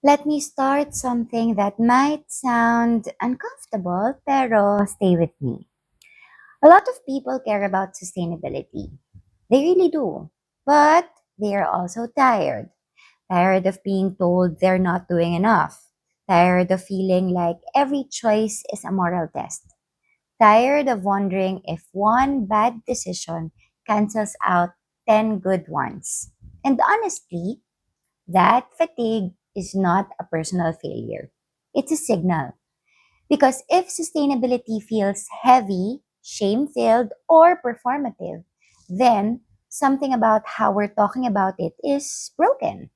Let me start something that might sound uncomfortable, pero stay with me. A lot of people care about sustainability. They really do. But they are also tired. Tired of being told they're not doing enough. Tired of feeling like every choice is a moral test. Tired of wondering if one bad decision cancels out 10 good ones. And honestly, that fatigue is not a personal failure. It's a signal. Because if sustainability feels heavy, shame filled, or performative, then something about how we're talking about it is broken.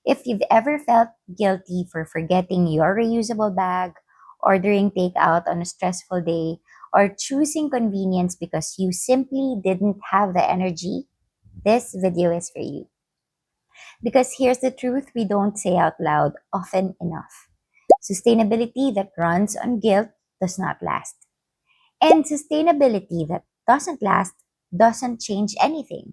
If you've ever felt guilty for forgetting your reusable bag, ordering takeout on a stressful day, or choosing convenience because you simply didn't have the energy, this video is for you. Because here's the truth we don't say out loud often enough. Sustainability that runs on guilt does not last. And sustainability that doesn't last doesn't change anything.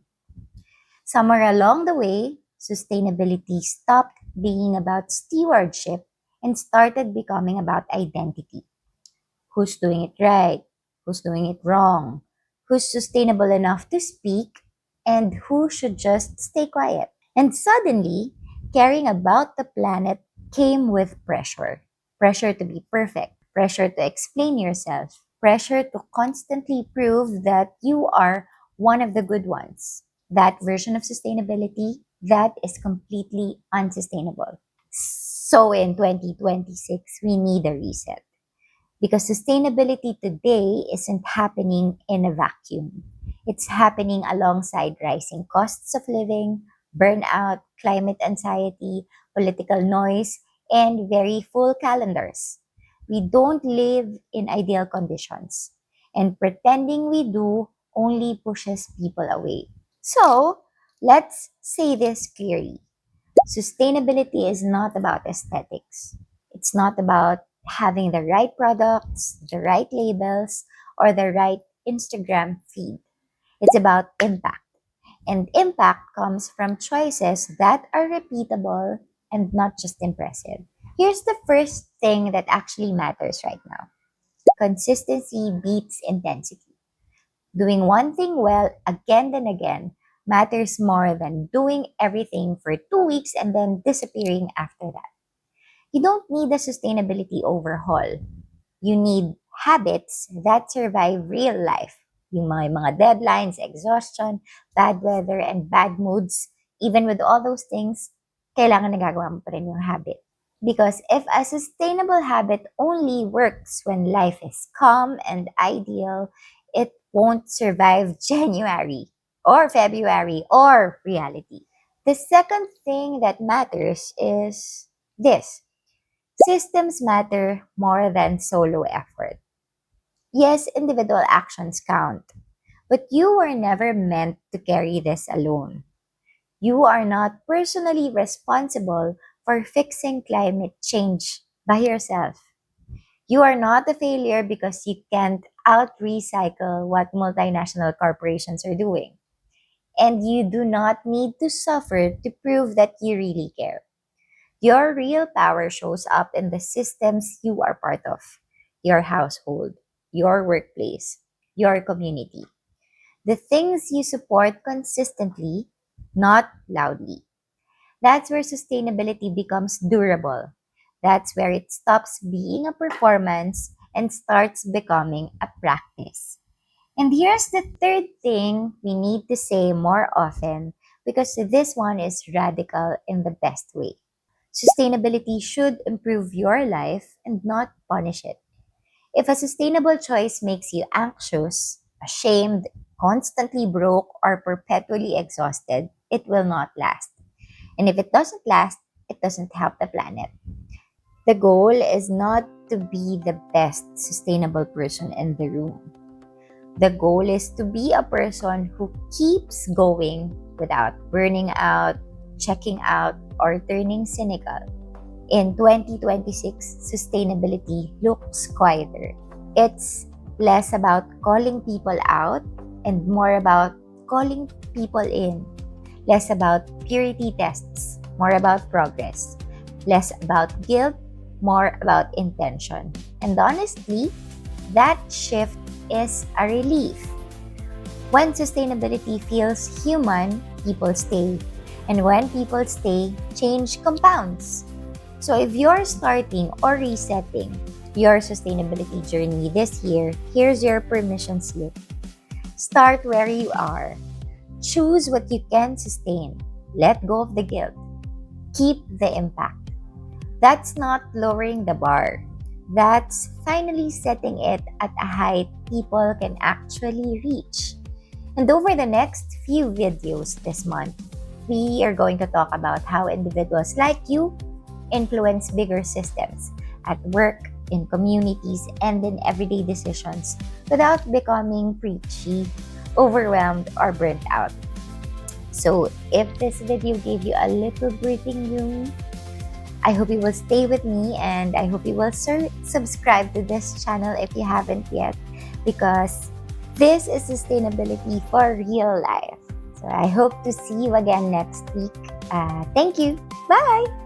Somewhere along the way, sustainability stopped being about stewardship and started becoming about identity. Who's doing it right? Who's doing it wrong? Who's sustainable enough to speak? And who should just stay quiet? And suddenly, caring about the planet came with pressure. Pressure to be perfect, pressure to explain yourself, pressure to constantly prove that you are one of the good ones. That version of sustainability, that is completely unsustainable. So in 2026, we need a reset. Because sustainability today isn't happening in a vacuum. It's happening alongside rising costs of living, burnout, climate anxiety, political noise, and very full calendars. We don't live in ideal conditions, and pretending we do only pushes people away. So, let's say this clearly. Sustainability is not about aesthetics. It's not about having the right products, the right labels, or the right Instagram feed. It's about impact. And impact comes from choices that are repeatable and not just impressive. Here's the first thing that actually matters right now: consistency beats intensity. Doing one thing well again and again matters more than doing everything for 2 weeks and then disappearing after that. You don't need a sustainability overhaul. You need habits that survive real life. Yung mga deadlines, exhaustion, bad weather, and bad moods. Even with all those things, kailangan nagagawa mo pa rin yung habit. Because if a sustainable habit only works when life is calm and ideal, it won't survive January or February or reality. The second thing that matters is this: systems matter more than solo effort. Yes, individual actions count, but you were never meant to carry this alone. You are not personally responsible for fixing climate change by yourself. You are not a failure because you can't out recycle what multinational corporations are doing. And you do not need to suffer to prove that you really care. Your real power shows up in the systems you are part of: your household, your workplace, your community. The things you support consistently, not loudly. That's where sustainability becomes durable. That's where it stops being a performance and starts becoming a practice. And here's the third thing we need to say more often, because this one is radical in the best way. Sustainability should improve your life and not punish it. If a sustainable choice makes you anxious, ashamed, constantly broke, or perpetually exhausted, it will not last. And if it doesn't last, it doesn't help the planet. The goal is not to be the best sustainable person in the room. The goal is to be a person who keeps going without burning out, checking out, or turning cynical. In 2026, sustainability looks quieter. It's less about calling people out and more about calling people in. Less about purity tests, more about progress. Less about guilt, more about intention. And honestly, that shift is a relief. When sustainability feels human, people stay. And when people stay, change compounds. So if you're starting or resetting your sustainability journey this year, here's your permission slip. Start where you are. Choose what you can sustain. Let go of the guilt. Keep the impact. That's not lowering the bar. That's finally setting it at a height people can actually reach. And over the next few videos this month, we are going to talk about how individuals like you influence bigger systems at work, in communities, and in everyday decisions without becoming preachy, overwhelmed, or burnt out. So, if this video gave you a little breathing room, I hope you will stay with me and I hope you will subscribe to this channel if you haven't yet, because this is sustainability for real life. So I hope to see you again next week. Thank you. Bye.